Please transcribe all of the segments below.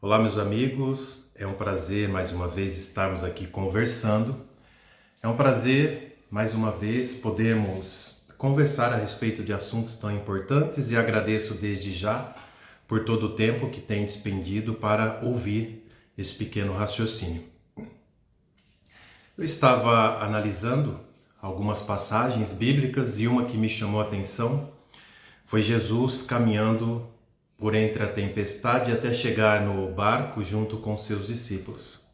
Olá, meus amigos, é um prazer mais uma vez estarmos aqui conversando. É um prazer mais uma vez podermos conversar a respeito de assuntos tão importantes e agradeço desde já por todo o tempo que tem despendido para ouvir esse pequeno raciocínio. Eu estava analisando algumas passagens bíblicas e uma que me chamou a atenção foi Jesus caminhando por entre a tempestade até chegar no barco junto com seus discípulos.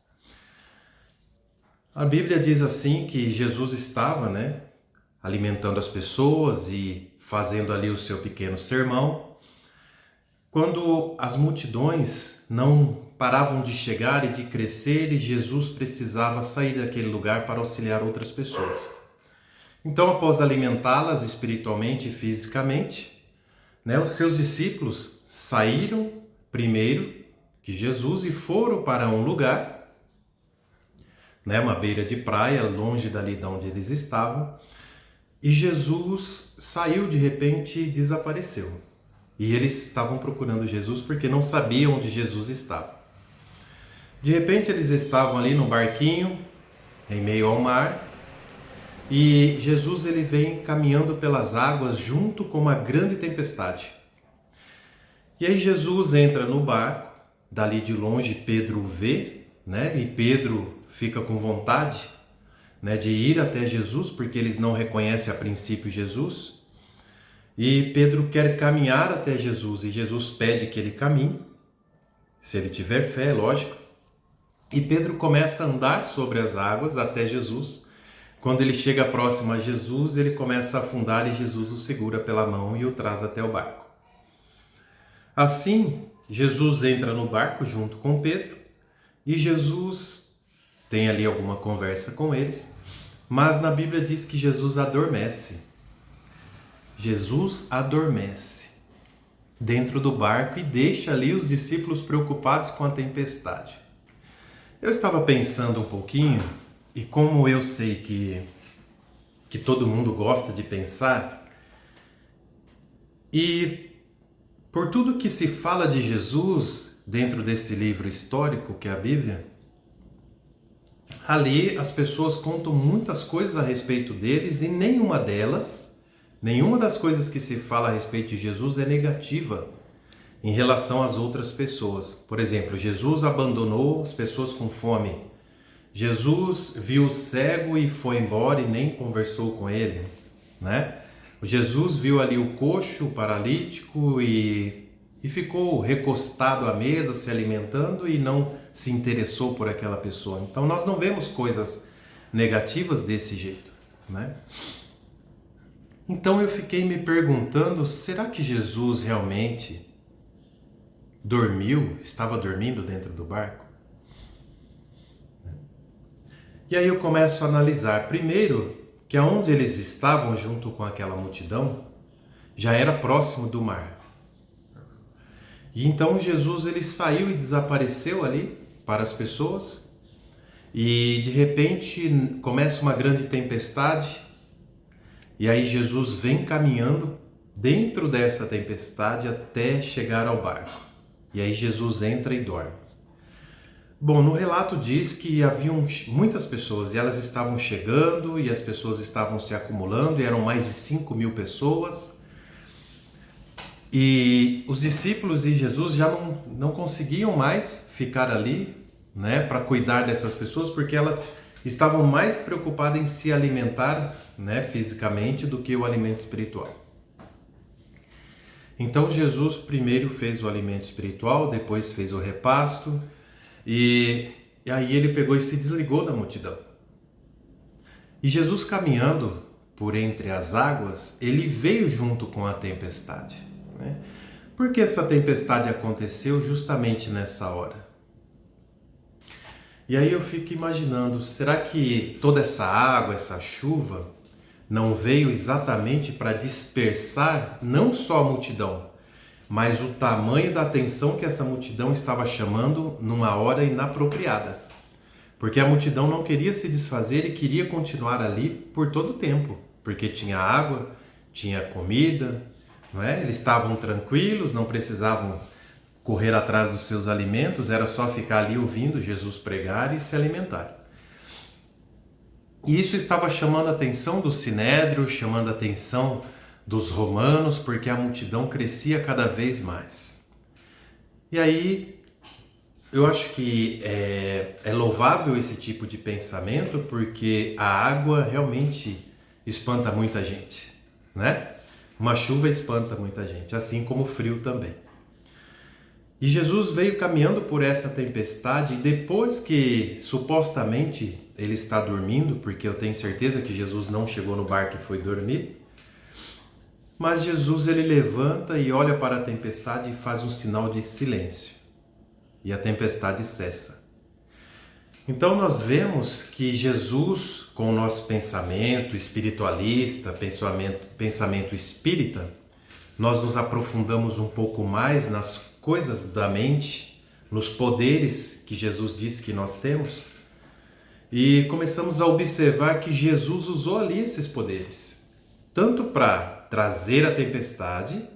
A Bíblia diz assim que Jesus estava, alimentando as pessoas e fazendo ali o seu pequeno sermão, quando as multidões não paravam de chegar e de crescer e Jesus precisava sair daquele lugar para auxiliar outras pessoas. Então, após alimentá-las espiritualmente e fisicamente, os seus discípulos saíram primeiro que Jesus e foram para um lugar, uma beira de praia, longe dali de onde eles estavam, e Jesus saiu de repente e desapareceu. E eles estavam procurando Jesus porque não sabiam onde Jesus estava. De repente eles estavam ali no barquinho, em meio ao mar, e Jesus ele vem caminhando pelas águas junto com uma grande tempestade. E aí Jesus entra no barco, dali de longe Pedro o vê, e Pedro fica com vontade, de ir até Jesus, porque eles não reconhecem a princípio Jesus. E Pedro quer caminhar até Jesus, e Jesus pede que ele caminhe, se ele tiver fé, lógico. E Pedro começa a andar sobre as águas até Jesus. Quando ele chega próximo a Jesus, ele começa a afundar e Jesus o segura pela mão e o traz até o barco. Assim, Jesus entra no barco junto com Pedro e Jesus tem ali alguma conversa com eles, mas na Bíblia diz que Jesus adormece. Jesus adormece dentro do barco e deixa ali os discípulos preocupados com a tempestade. Eu estava pensando um pouquinho, e como eu sei que todo mundo gosta de pensar, e por tudo que se fala de Jesus dentro desse livro histórico que é a Bíblia, ali as pessoas contam muitas coisas a respeito deles e nenhuma das coisas que se fala a respeito de Jesus é negativa em relação às outras pessoas. Por exemplo, Jesus abandonou as pessoas com fome. Jesus viu o cego e foi embora e nem conversou com ele, Jesus viu ali o coxo, o paralítico e ficou recostado à mesa se alimentando e não se interessou por aquela pessoa. Então nós não vemos coisas negativas desse jeito, Então eu fiquei me perguntando, será que Jesus realmente estava dormindo dentro do barco? E aí eu começo a analisar, primeiro, que aonde eles estavam junto com aquela multidão, já era próximo do mar. E então Jesus ele saiu e desapareceu ali para as pessoas, e de repente começa uma grande tempestade, e aí Jesus vem caminhando dentro dessa tempestade até chegar ao barco. E aí Jesus entra e dorme. Bom, no relato diz que haviam muitas pessoas e elas estavam chegando e as pessoas estavam se acumulando e eram mais de 5.000 pessoas. E os discípulos e Jesus já não conseguiam mais ficar ali, para cuidar dessas pessoas, porque elas estavam mais preocupadas em se alimentar, fisicamente do que o alimento espiritual. Então Jesus primeiro fez o alimento espiritual, depois fez o repasto, e aí ele pegou e se desligou da multidão. E Jesus caminhando por entre as águas, ele veio junto com a tempestade. Por que essa tempestade aconteceu justamente nessa hora? E aí eu fico imaginando, será que toda essa água, essa chuva, não veio exatamente para dispersar não só a multidão, mas o tamanho da atenção que essa multidão estava chamando numa hora inapropriada? Porque a multidão não queria se desfazer e queria continuar ali por todo o tempo, porque tinha água, tinha comida, Eles estavam tranquilos, não precisavam correr atrás dos seus alimentos, era só ficar ali ouvindo Jesus pregar e se alimentar. E isso estava chamando a atenção do Sinédrio, chamando a atenção dos romanos, porque a multidão crescia cada vez mais. E aí, eu acho que é louvável esse tipo de pensamento, porque a água realmente espanta muita gente, né? Uma chuva espanta muita gente, assim como o frio também. E Jesus veio caminhando por essa tempestade, e depois que supostamente ele está dormindo, porque eu tenho certeza que Jesus não chegou no barco e foi dormir, mas Jesus ele levanta e olha para a tempestade e faz um sinal de silêncio. E a tempestade cessa. Então nós vemos que Jesus, com o nosso pensamento espiritualista, pensamento espírita, nós nos aprofundamos um pouco mais nas coisas da mente, nos poderes que Jesus disse que nós temos, e começamos a observar que Jesus usou ali esses poderes, tanto para trazer a tempestade,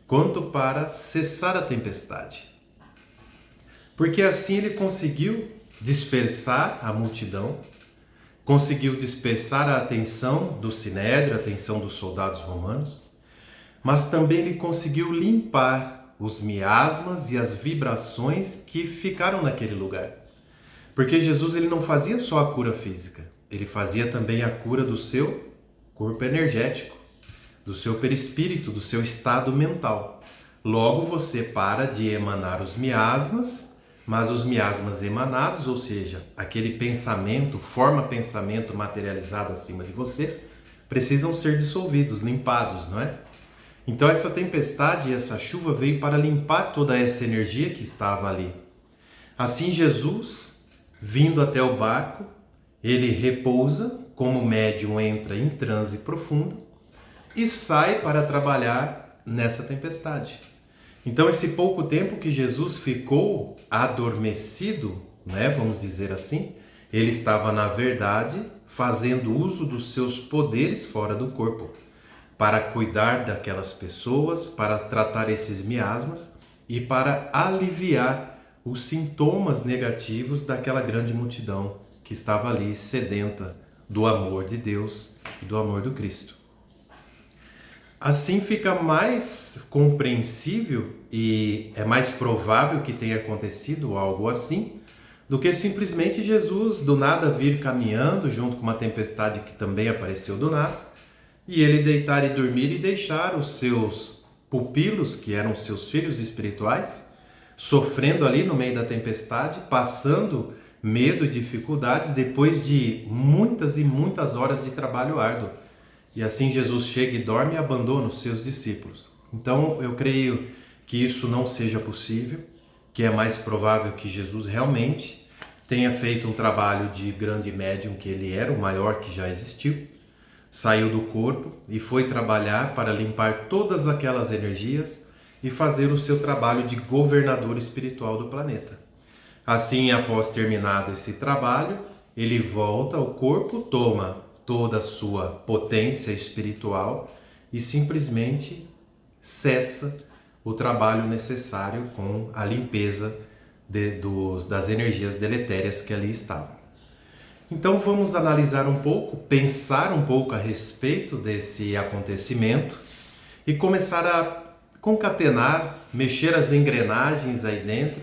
quanto para cessar a tempestade. Porque assim ele conseguiu dispersar a multidão, conseguiu dispersar a atenção do Sinédrio, a atenção dos soldados romanos, mas também ele conseguiu limpar os miasmas e as vibrações que ficaram naquele lugar. Porque Jesus ele não fazia só a cura física, ele fazia também a cura do seu corpo energético, do seu perispírito, do seu estado mental. Logo você para de emanar os miasmas, mas os miasmas emanados, ou seja, aquele pensamento, pensamento materializado acima de você, precisam ser dissolvidos, limpados, não é? Então essa tempestade, essa chuva veio para limpar toda essa energia que estava ali. Assim Jesus, vindo até o barco, ele repousa, como o médium entra em transe profundo e sai para trabalhar nessa tempestade. Então esse pouco tempo que Jesus ficou adormecido, né, vamos dizer assim, ele estava na verdade fazendo uso dos seus poderes fora do corpo, para cuidar daquelas pessoas, para tratar esses miasmas e para aliviar os sintomas negativos daquela grande multidão que estava ali sedenta do amor de Deus e do amor do Cristo. Assim fica mais compreensível e é mais provável que tenha acontecido algo assim do que simplesmente Jesus do nada vir caminhando junto com uma tempestade que também apareceu do nada e ele deitar e dormir e deixar os seus pupilos, que eram seus filhos espirituais, sofrendo ali no meio da tempestade, passando medo e dificuldades depois de muitas e muitas horas de trabalho árduo. E assim Jesus chega e dorme e abandona os seus discípulos. Então eu creio que isso não seja possível, que é mais provável que Jesus realmente tenha feito um trabalho de grande médium, que ele era o maior que já existiu, saiu do corpo e foi trabalhar para limpar todas aquelas energias e fazer o seu trabalho de governador espiritual do planeta. Assim, após terminado esse trabalho, ele volta ao corpo, toma toda a sua potência espiritual e simplesmente cessa o trabalho necessário com a limpeza das energias deletérias que ali estavam. Então vamos analisar um pouco, pensar um pouco a respeito desse acontecimento e começar a concatenar, mexer as engrenagens aí dentro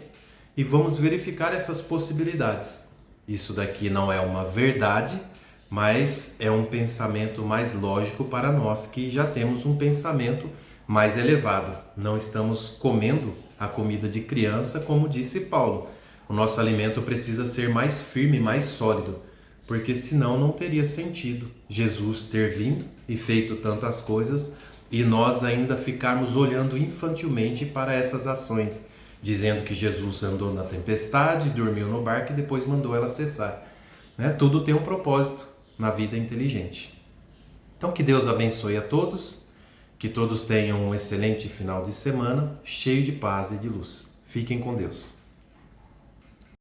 e vamos verificar essas possibilidades. Isso daqui não é uma verdade, mas é um pensamento mais lógico para nós que já temos um pensamento mais elevado. Não estamos comendo a comida de criança, como disse Paulo. O nosso alimento precisa ser mais firme, mais sólido, porque senão não teria sentido Jesus ter vindo e feito tantas coisas e nós ainda ficarmos olhando infantilmente para essas ações, dizendo que Jesus andou na tempestade, dormiu no barco e depois mandou ela cessar. Tudo tem um propósito na vida inteligente. Então que Deus abençoe a todos, que todos tenham um excelente final de semana, cheio de paz e de luz. Fiquem com Deus.